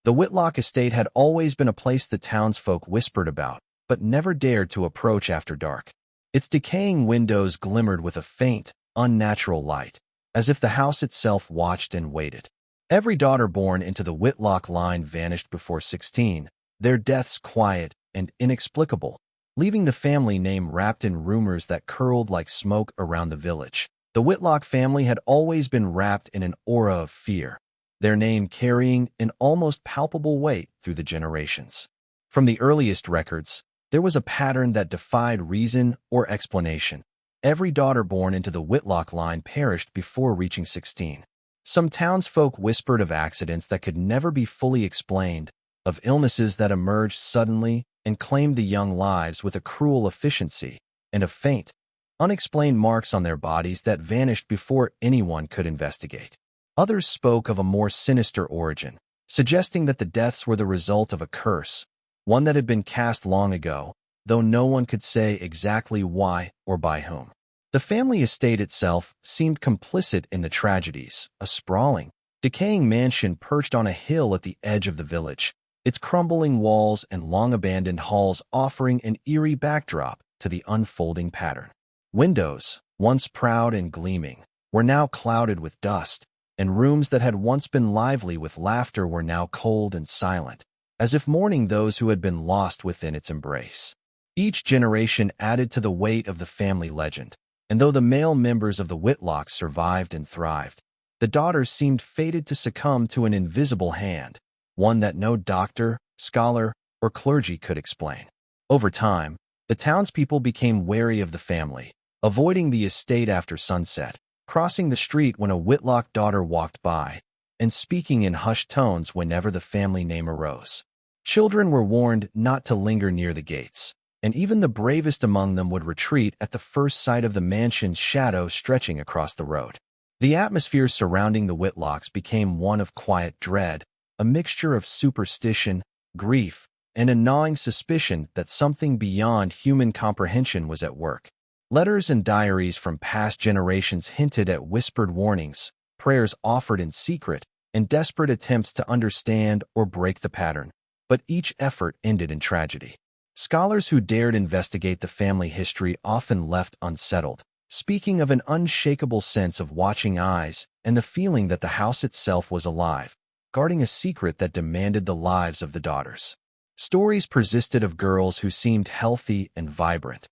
The Whitlock estate had always been a place the townsfolk whispered about, but never dared to approach after dark. Its decaying windows glimmered with a faint, unnatural light, as if the house itself watched and waited. Every daughter born into the Whitlock line vanished before 16, their deaths quiet and inexplicable, leaving the family name wrapped in rumors that curled like smoke around the village. The Whitlock family had always been wrapped in an aura of fear, their name carrying an almost palpable weight through the generations. From the earliest records, there was a pattern that defied reason or explanation. Every daughter born into the Whitlock line perished before reaching 16. Some townsfolk whispered of accidents that could never be fully explained, of illnesses that emerged suddenly and claimed the young lives with a cruel efficiency, and of faint, unexplained marks on their bodies that vanished before anyone could investigate. Others spoke of a more sinister origin, suggesting that the deaths were the result of a curse, one that had been cast long ago, though no one could say exactly why or by whom. The family estate itself seemed complicit in the tragedies, a sprawling, decaying mansion perched on a hill at the edge of the village, its crumbling walls and long-abandoned halls offering an eerie backdrop to the unfolding pattern. Windows, once proud and gleaming, were now clouded with dust, and rooms that had once been lively with laughter were now cold and silent, as if mourning those who had been lost within its embrace. Each generation added to the weight of the family legend, and though the male members of the Whitlocks survived and thrived, the daughters seemed fated to succumb to an invisible hand, one that no doctor, scholar, or clergy could explain. Over time, the townspeople became wary of the family, avoiding the estate after sunset, crossing the street when a Whitlock daughter walked by, and speaking in hushed tones whenever the family name arose. Children were warned not to linger near the gates, and even the bravest among them would retreat at the first sight of the mansion's shadow stretching across the road. The atmosphere surrounding the Whitlocks became one of quiet dread, a mixture of superstition, grief, and a gnawing suspicion that something beyond human comprehension was at work. Letters and diaries from past generations hinted at whispered warnings, prayers offered in secret, and desperate attempts to understand or break the pattern, but each effort ended in tragedy. Scholars who dared investigate the family history often left unsettled, speaking of an unshakable sense of watching eyes and the feeling that the house itself was alive, guarding a secret that demanded the lives of the daughters. Stories persisted of girls who seemed healthy and vibrant,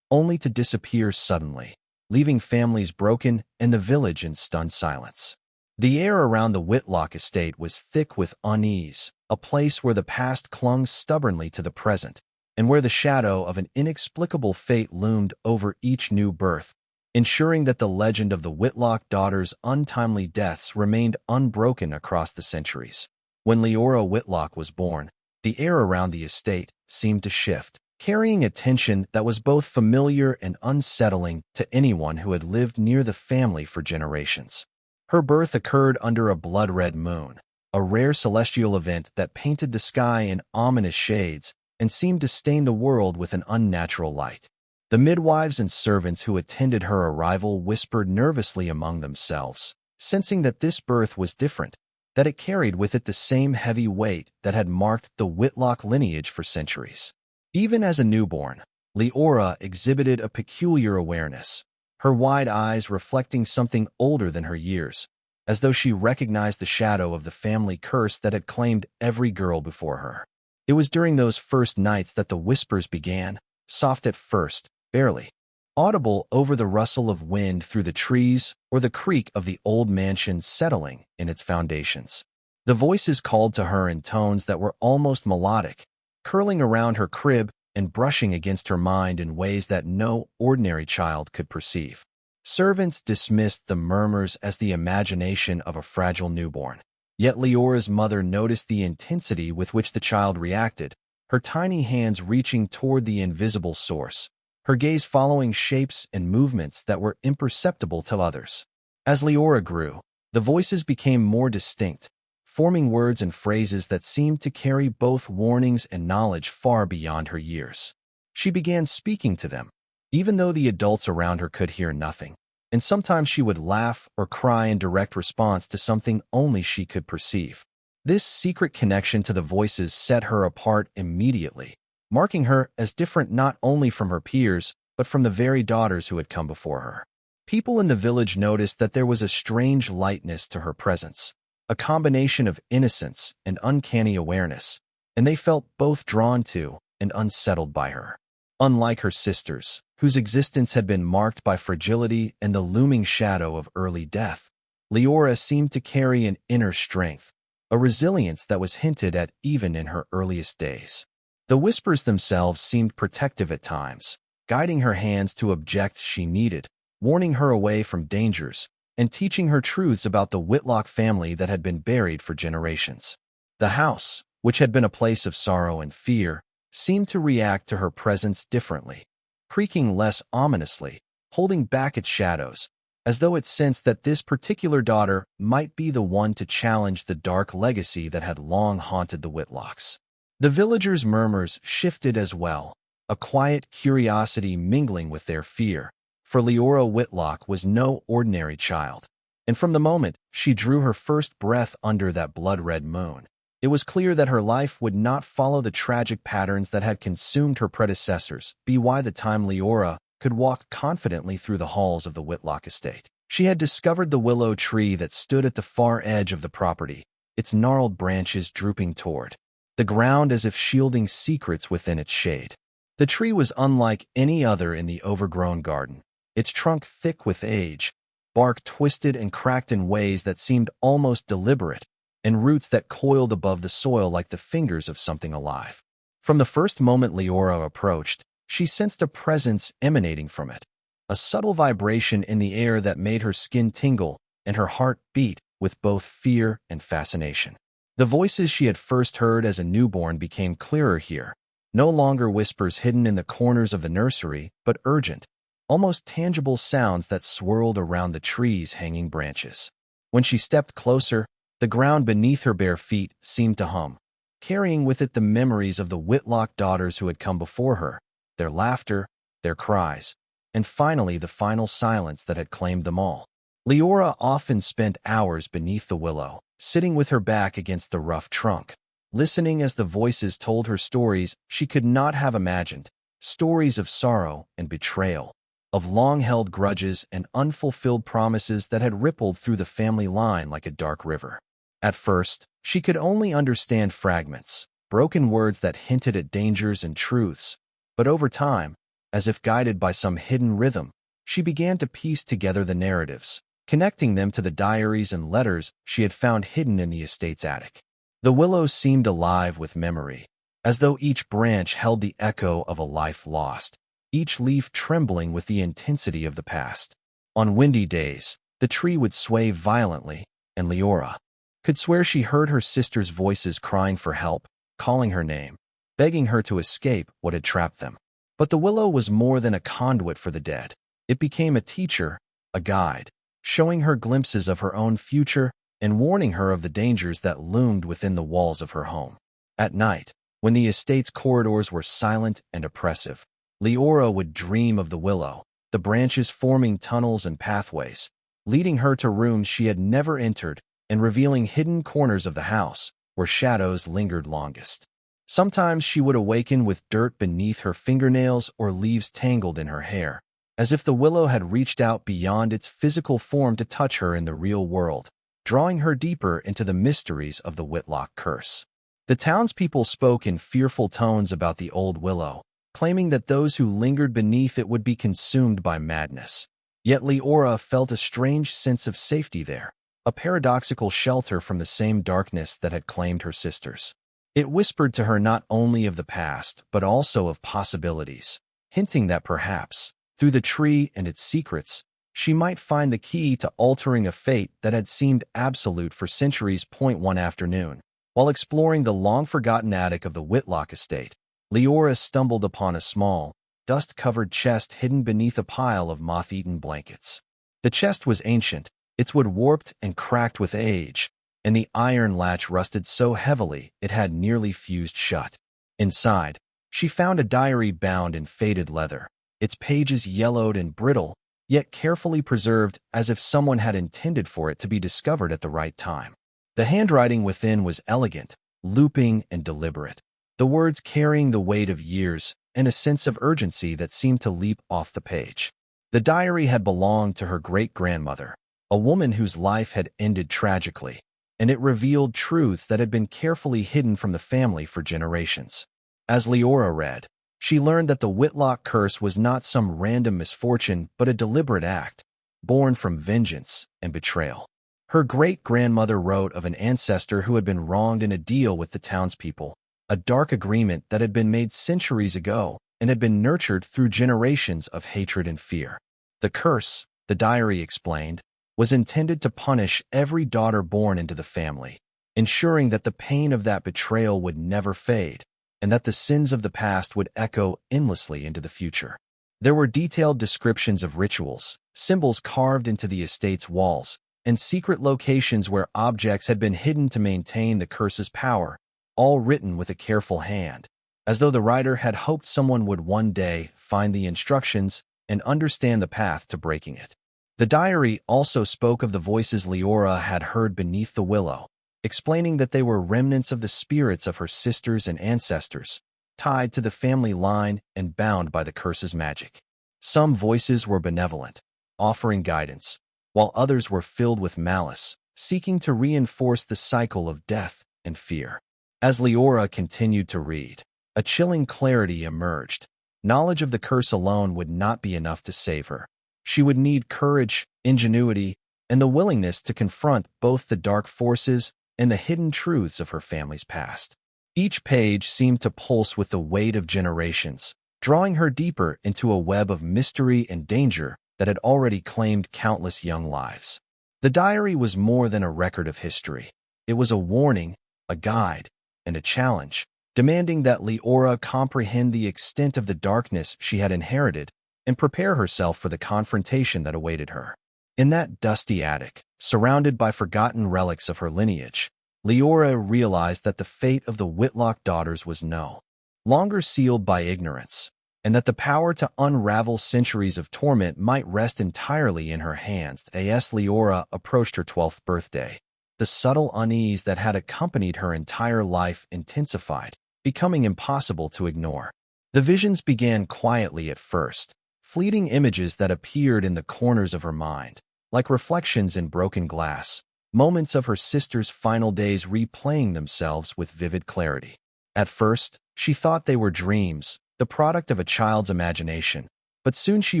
only to disappear suddenly, leaving families broken and the village in stunned silence. The air around the Whitlock estate was thick with unease, a place where the past clung stubbornly to the present, and where the shadow of an inexplicable fate loomed over each new birth, ensuring that the legend of the Whitlock daughters' untimely deaths remained unbroken across the centuries. When Leora Whitlock was born, the air around the estate seemed to shift, carrying a tension that was both familiar and unsettling to anyone who had lived near the family for generations. Her birth occurred under a blood-red moon, a rare celestial event that painted the sky in ominous shades and seemed to stain the world with an unnatural light. The midwives and servants who attended her arrival whispered nervously among themselves, sensing that this birth was different, that it carried with it the same heavy weight that had marked the Whitlock lineage for centuries. Even as a newborn, Leora exhibited a peculiar awareness, her wide eyes reflecting something older than her years, as though she recognized the shadow of the family curse that had claimed every girl before her. It was during those first nights that the whispers began, soft at first, barely audible over the rustle of wind through the trees or the creak of the old mansion settling in its foundations. The voices called to her in tones that were almost melodic, curling around her crib and brushing against her mind in ways that no ordinary child could perceive. Servants dismissed the murmurs as the imagination of a fragile newborn. Yet Leora's mother noticed the intensity with which the child reacted, her tiny hands reaching toward the invisible source, her gaze following shapes and movements that were imperceptible to others. As Leora grew, the voices became more distinct, forming words and phrases that seemed to carry both warnings and knowledge far beyond her years. She began speaking to them, even though the adults around her could hear nothing, and sometimes she would laugh or cry in direct response to something only she could perceive. This secret connection to the voices set her apart immediately, marking her as different not only from her peers, but from the very daughters who had come before her. People in the village noticed that there was a strange lightness to her presence, a combination of innocence and uncanny awareness, and they felt both drawn to and unsettled by her. Unlike her sisters, whose existence had been marked by fragility and the looming shadow of early death, Leora seemed to carry an inner strength, a resilience that was hinted at even in her earliest days. The whispers themselves seemed protective at times, guiding her hands to objects she needed, warning her away from dangers, and teaching her truths about the Whitlock family that had been buried for generations. The house, which had been a place of sorrow and fear, seemed to react to her presence differently, creaking less ominously, holding back its shadows, as though it sensed that this particular daughter might be the one to challenge the dark legacy that had long haunted the Whitlocks. The villagers' murmurs shifted as well, a quiet curiosity mingling with their fear, for Leora Whitlock was no ordinary child, and from the moment she drew her first breath under that blood-red moon, it was clear that her life would not follow the tragic patterns that had consumed her predecessors. By the time Leora could walk confidently through the halls of the Whitlock estate, she had discovered the willow tree that stood at the far edge of the property, its gnarled branches drooping toward the ground as if shielding secrets within its shade. The tree was unlike any other in the overgrown garden, its trunk thick with age, bark twisted and cracked in ways that seemed almost deliberate, and roots that coiled above the soil like the fingers of something alive. From the first moment Leora approached, she sensed a presence emanating from it, a subtle vibration in the air that made her skin tingle and her heart beat with both fear and fascination. The voices she had first heard as a newborn became clearer here, no longer whispers hidden in the corners of the nursery, but urgent, almost tangible sounds that swirled around the tree's hanging branches. When she stepped closer, the ground beneath her bare feet seemed to hum, carrying with it the memories of the Whitlock daughters who had come before her, their laughter, their cries, and finally the final silence that had claimed them all. Leora often spent hours beneath the willow, sitting with her back against the rough trunk, listening as the voices told her stories she could not have imagined, stories of sorrow and betrayal, of long-held grudges and unfulfilled promises that had rippled through the family line like a dark river. At first, she could only understand fragments, broken words that hinted at dangers and truths, but over time, as if guided by some hidden rhythm, she began to piece together the narratives, connecting them to the diaries and letters she had found hidden in the estate's attic. The willow seemed alive with memory, as though each branch held the echo of a life lost, each leaf trembling with the intensity of the past. On windy days, the tree would sway violently, and Leora could swear she heard her sister's voices crying for help, calling her name, begging her to escape what had trapped them. But the willow was more than a conduit for the dead. It became a teacher, a guide, showing her glimpses of her own future and warning her of the dangers that loomed within the walls of her home. At night, when the estate's corridors were silent and oppressive, Leora would dream of the willow, the branches forming tunnels and pathways, leading her to rooms she had never entered and revealing hidden corners of the house where shadows lingered longest. Sometimes she would awaken with dirt beneath her fingernails or leaves tangled in her hair, as if the willow had reached out beyond its physical form to touch her in the real world, drawing her deeper into the mysteries of the Whitlock curse. The townspeople spoke in fearful tones about the old willow, claiming that those who lingered beneath it would be consumed by madness. Yet Leora felt a strange sense of safety there, a paradoxical shelter from the same darkness that had claimed her sisters. It whispered to her not only of the past, but also of possibilities, hinting that perhaps, through the tree and its secrets, she might find the key to altering a fate that had seemed absolute for centuries. One afternoon, while exploring the long-forgotten attic of the Whitlock estate, Leora stumbled upon a small, dust-covered chest hidden beneath a pile of moth-eaten blankets. The chest was ancient, its wood warped and cracked with age, and the iron latch rusted so heavily it had nearly fused shut. Inside, she found a diary bound in faded leather, its pages yellowed and brittle, yet carefully preserved as if someone had intended for it to be discovered at the right time. The handwriting within was elegant, looping, and deliberate, the words carrying the weight of years and a sense of urgency that seemed to leap off the page. The diary had belonged to her great-grandmother, a woman whose life had ended tragically, and it revealed truths that had been carefully hidden from the family for generations. As Leora read, she learned that the Whitlock curse was not some random misfortune but a deliberate act, born from vengeance and betrayal. Her great-grandmother wrote of an ancestor who had been wronged in a deal with the townspeople, a dark agreement that had been made centuries ago and had been nurtured through generations of hatred and fear. The curse, the diary explained, was intended to punish every daughter born into the family, ensuring that the pain of that betrayal would never fade and that the sins of the past would echo endlessly into the future. There were detailed descriptions of rituals, symbols carved into the estate's walls, and secret locations where objects had been hidden to maintain the curse's power, all written with a careful hand, as though the writer had hoped someone would one day find the instructions and understand the path to breaking it. The diary also spoke of the voices Leora had heard beneath the willow, explaining that they were remnants of the spirits of her sisters and ancestors, tied to the family line and bound by the curse's magic. Some voices were benevolent, offering guidance, while others were filled with malice, seeking to reinforce the cycle of death and fear. As Leora continued to read, a chilling clarity emerged. Knowledge of the curse alone would not be enough to save her. She would need courage, ingenuity, and the willingness to confront both the dark forces and the hidden truths of her family's past. Each page seemed to pulse with the weight of generations, drawing her deeper into a web of mystery and danger that had already claimed countless young lives. The diary was more than a record of history. It was a warning, a guide, and a challenge, demanding that Leora comprehend the extent of the darkness she had inherited and prepare herself for the confrontation that awaited her. In that dusty attic, surrounded by forgotten relics of her lineage, Leora realized that the fate of the Whitlock daughters was no longer sealed by ignorance, and that the power to unravel centuries of torment might rest entirely in her hands. As Leora approached her 12th birthday, the subtle unease that had accompanied her entire life intensified, becoming impossible to ignore. The visions began quietly at first, fleeting images that appeared in the corners of her mind, like reflections in broken glass, moments of her sister's final days replaying themselves with vivid clarity. At first, she thought they were dreams, the product of a child's imagination, but soon she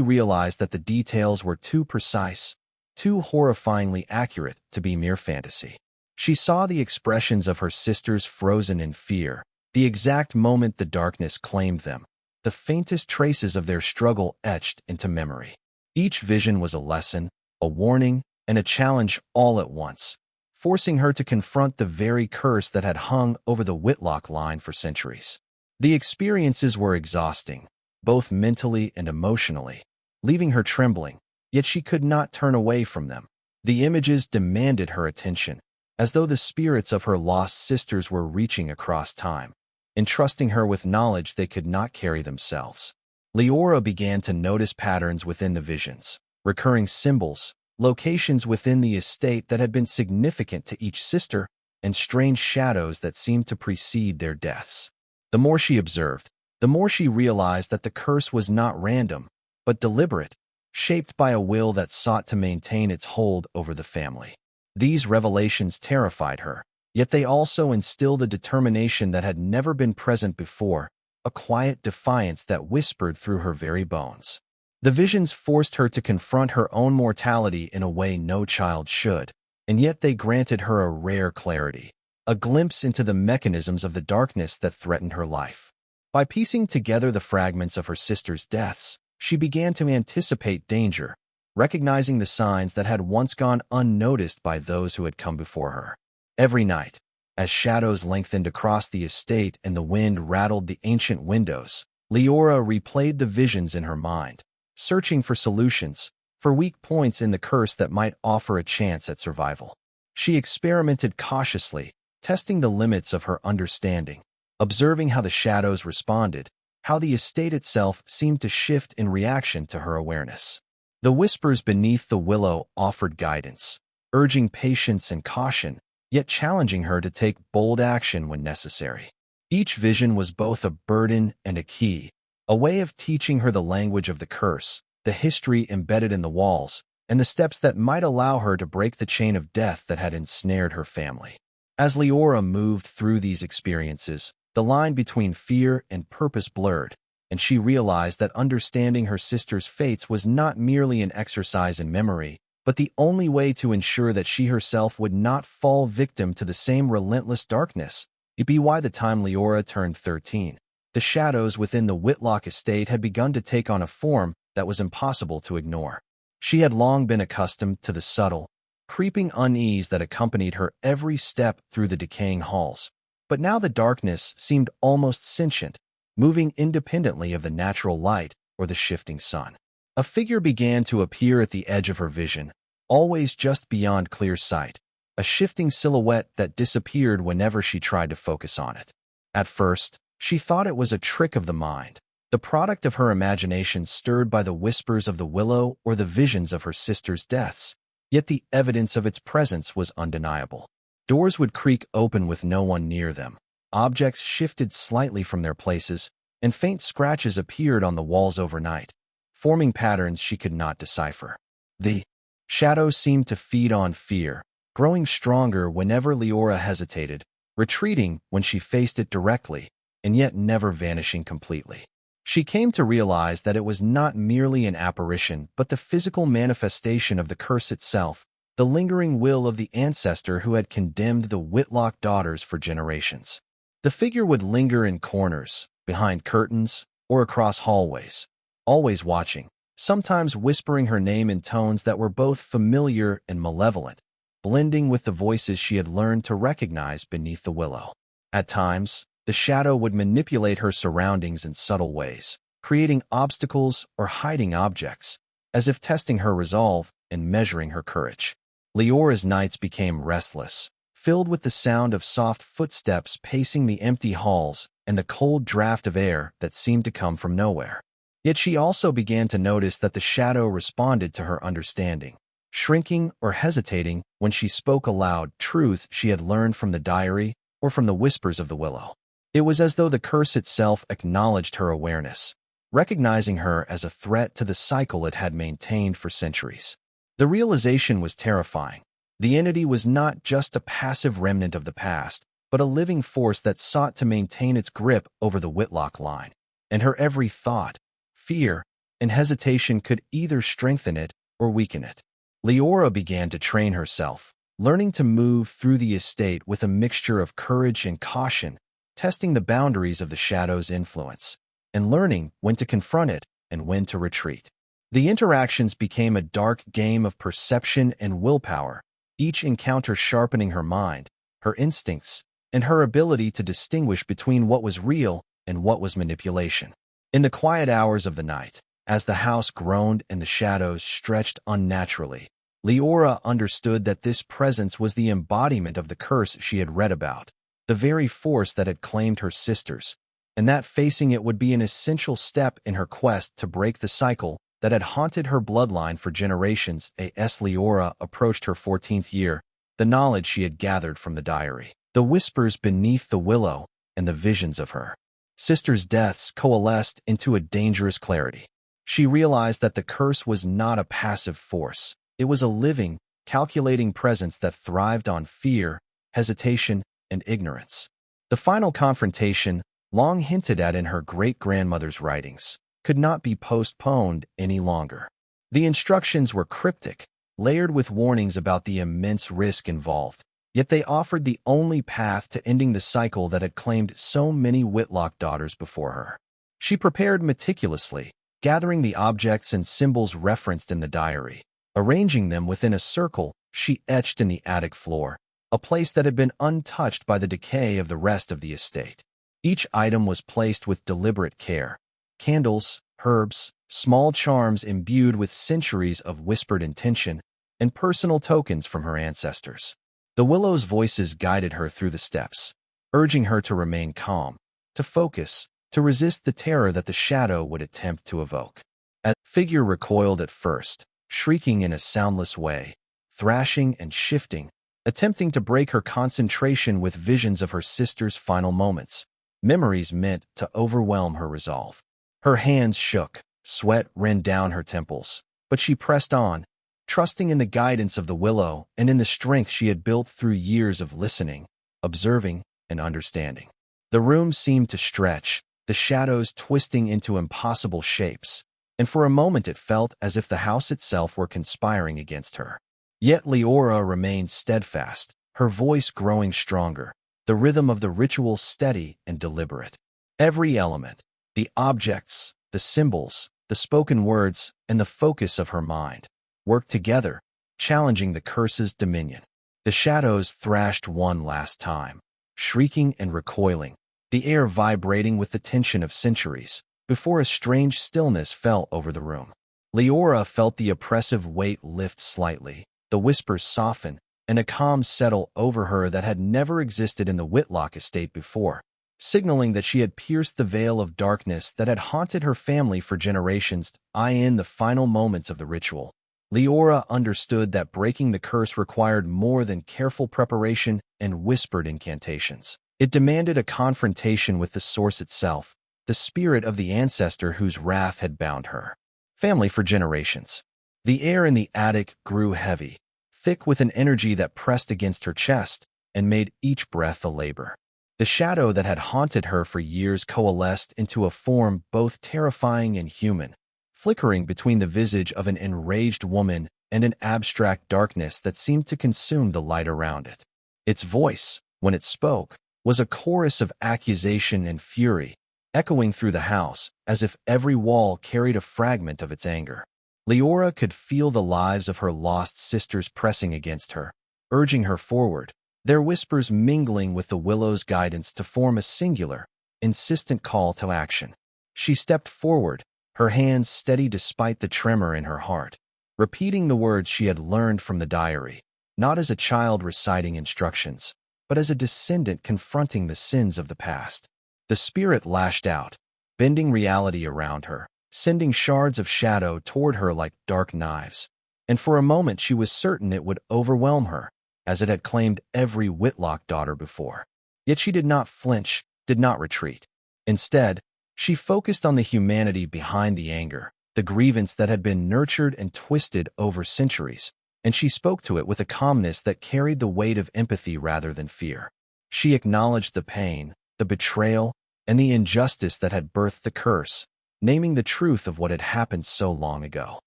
realized that the details were too precise, too horrifyingly accurate to be mere fantasy. She saw the expressions of her sisters frozen in fear, the exact moment the darkness claimed them, the faintest traces of their struggle etched into memory. Each vision was a lesson, a warning, and a challenge all at once, forcing her to confront the very curse that had hung over the Whitlock line for centuries. The experiences were exhausting, both mentally and emotionally, leaving her trembling, yet she could not turn away from them. The images demanded her attention, as though the spirits of her lost sisters were reaching across time, entrusting her with knowledge they could not carry themselves. Leora began to notice patterns within the visions, recurring symbols, locations within the estate that had been significant to each sister, and strange shadows that seemed to precede their deaths. The more she observed, the more she realized that the curse was not random, but deliberate, shaped by a will that sought to maintain its hold over the family. These revelations terrified her, yet they also instilled a determination that had never been present before, a quiet defiance that whispered through her very bones. The visions forced her to confront her own mortality in a way no child should, and yet they granted her a rare clarity, a glimpse into the mechanisms of the darkness that threatened her life. By piecing together the fragments of her sister's deaths, she began to anticipate danger, recognizing the signs that had once gone unnoticed by those who had come before her. Every night, as shadows lengthened across the estate and the wind rattled the ancient windows, Leora replayed the visions in her mind, searching for solutions, for weak points in the curse that might offer a chance at survival. She experimented cautiously, testing the limits of her understanding, observing how the shadows responded, how the estate itself seemed to shift in reaction to her awareness. The whispers beneath the willow offered guidance, urging patience and caution, yet challenging her to take bold action when necessary. Each vision was both a burden and a key, a way of teaching her the language of the curse, the history embedded in the walls, and the steps that might allow her to break the chain of death that had ensnared her family. As Leora moved through these experiences, the line between fear and purpose blurred, and she realized that understanding her sister's fates was not merely an exercise in memory, but the only way to ensure that she herself would not fall victim to the same relentless darkness. It'd be why the time Leora turned 13. The shadows within the Whitlock estate had begun to take on a form that was impossible to ignore. She had long been accustomed to the subtle, creeping unease that accompanied her every step through the decaying halls. But now the darkness seemed almost sentient, moving independently of the natural light or the shifting sun. A figure began to appear at the edge of her vision, always just beyond clear sight, a shifting silhouette that disappeared whenever she tried to focus on it. At first, she thought it was a trick of the mind, the product of her imagination stirred by the whispers of the willow or the visions of her sister's deaths. Yet the evidence of its presence was undeniable. Doors would creak open with no one near them. Objects shifted slightly from their places, and faint scratches appeared on the walls overnight, forming patterns she could not decipher. The shadows seemed to feed on fear, growing stronger whenever Leora hesitated, retreating when she faced it directly, and yet never vanishing completely. She came to realize that it was not merely an apparition but the physical manifestation of the curse itself, the lingering will of the ancestor who had condemned the Whitlock daughters for generations. The figure would linger in corners, behind curtains, or across hallways, always watching, sometimes whispering her name in tones that were both familiar and malevolent, blending with the voices she had learned to recognize beneath the willow. At times, the shadow would manipulate her surroundings in subtle ways, creating obstacles or hiding objects, as if testing her resolve and measuring her courage. Leora's nights became restless, filled with the sound of soft footsteps pacing the empty halls and the cold draft of air that seemed to come from nowhere. Yet she also began to notice that the shadow responded to her understanding, shrinking or hesitating when she spoke aloud truths she had learned from the diary or from the whispers of the willow. It was as though the curse itself acknowledged her awareness, recognizing her as a threat to the cycle it had maintained for centuries. The realization was terrifying. The entity was not just a passive remnant of the past, but a living force that sought to maintain its grip over the Whitlock line, and her every thought, fear, and hesitation could either strengthen it or weaken it. Leora began to train herself, learning to move through the estate with a mixture of courage and caution, testing the boundaries of the shadow's influence, and learning when to confront it and when to retreat. The interactions became a dark game of perception and willpower, each encounter sharpening her mind, her instincts, and her ability to distinguish between what was real and what was manipulation. In the quiet hours of the night, as the house groaned and the shadows stretched unnaturally, Leora understood that this presence was the embodiment of the curse she had read about, the very force that had claimed her sisters, and that facing it would be an essential step in her quest to break the cycle that had haunted her bloodline for generations. As Leora approached her 14th year, the knowledge she had gathered from the diary, the whispers beneath the willow, and the visions of her sisters' deaths coalesced into a dangerous clarity. She realized that the curse was not a passive force. It was a living, calculating presence that thrived on fear, hesitation, and ignorance. The final confrontation, long hinted at in her great-grandmother's writings, could not be postponed any longer. The instructions were cryptic, layered with warnings about the immense risk involved, yet they offered the only path to ending the cycle that had claimed so many Whitlock daughters before her. She prepared meticulously, gathering the objects and symbols referenced in the diary. Arranging them within a circle she etched in the attic floor, a place that had been untouched by the decay of the rest of the estate. Each item was placed with deliberate care. Candles, herbs, small charms imbued with centuries of whispered intention, and personal tokens from her ancestors. The willow's voices guided her through the steps, urging her to remain calm, to focus, to resist the terror that the shadow would attempt to evoke. The figure recoiled at first, shrieking in a soundless way, thrashing and shifting, attempting to break her concentration with visions of her sister's final moments, memories meant to overwhelm her resolve. Her hands shook, sweat ran down her temples, but she pressed on, trusting in the guidance of the willow and in the strength she had built through years of listening, observing, and understanding. The room seemed to stretch, the shadows twisting into impossible shapes, and for a moment it felt as if the house itself were conspiring against her. Yet Leora remained steadfast, her voice growing stronger, the rhythm of the ritual steady and deliberate. Every element, the objects, the symbols, the spoken words, and the focus of her mind, worked together, challenging the curse's dominion. The shadows thrashed one last time, shrieking and recoiling, the air vibrating with the tension of centuries, before a strange stillness fell over the room. Leora felt the oppressive weight lift slightly, the whispers soften, and a calm settle over her that had never existed in the Whitlock estate before, signaling that she had pierced the veil of darkness that had haunted her family for generations. In the final moments of the ritual, Leora understood that breaking the curse required more than careful preparation and whispered incantations. It demanded a confrontation with the source itself, the spirit of the ancestor whose wrath had bound her family for generations. The air in the attic grew heavy, thick with an energy that pressed against her chest and made each breath a labor. The shadow that had haunted her for years coalesced into a form both terrifying and human, flickering between the visage of an enraged woman and an abstract darkness that seemed to consume the light around it. Its voice, when it spoke, was a chorus of accusation and fury, echoing through the house as if every wall carried a fragment of its anger. Leora could feel the lives of her lost sisters pressing against her, urging her forward, their whispers mingling with the willow's guidance to form a singular, insistent call to action. She stepped forward, her hands steady despite the tremor in her heart, repeating the words she had learned from the diary, not as a child reciting instructions, but as a descendant confronting the sins of the past. The spirit lashed out, bending reality around her, sending shards of shadow toward her like dark knives, and for a moment she was certain it would overwhelm her, as it had claimed every Whitlock daughter before. Yet she did not flinch, did not retreat. Instead, she focused on the humanity behind the anger, the grievance that had been nurtured and twisted over centuries, and she spoke to it with a calmness that carried the weight of empathy rather than fear. She acknowledged the pain, the betrayal, and the injustice that had birthed the curse, naming the truth of what had happened so long ago.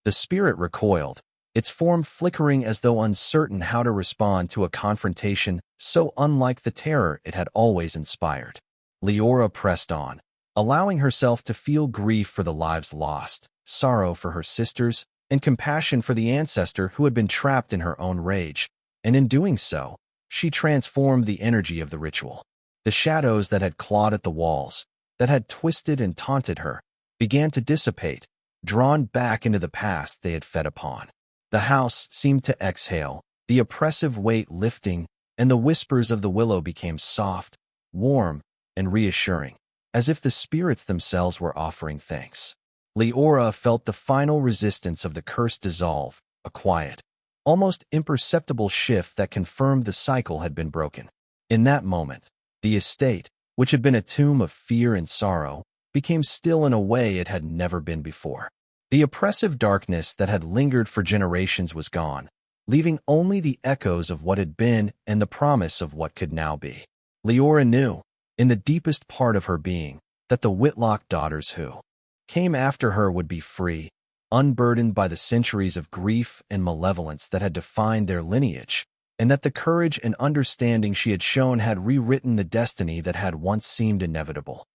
The spirit recoiled, its form flickering as though uncertain how to respond to a confrontation so unlike the terror it had always inspired. Leora pressed on, allowing herself to feel grief for the lives lost, sorrow for her sisters, and compassion for the ancestor who had been trapped in her own rage, and in doing so, she transformed the energy of the ritual. The shadows that had clawed at the walls, that had twisted and taunted her, began to dissipate, drawn back into the past they had fed upon. The house seemed to exhale, the oppressive weight lifting, and the whispers of the willow became soft, warm, and reassuring, as if the spirits themselves were offering thanks. Leora felt the final resistance of the curse dissolve, a quiet, almost imperceptible shift that confirmed the cycle had been broken. In that moment, the estate, which had been a tomb of fear and sorrow, became still in a way it had never been before. The oppressive darkness that had lingered for generations was gone, leaving only the echoes of what had been and the promise of what could now be. Leora knew, in the deepest part of her being, that the Whitlock daughters who came after her would be free, unburdened by the centuries of grief and malevolence that had defined their lineage, and that the courage and understanding she had shown had rewritten the destiny that had once seemed inevitable.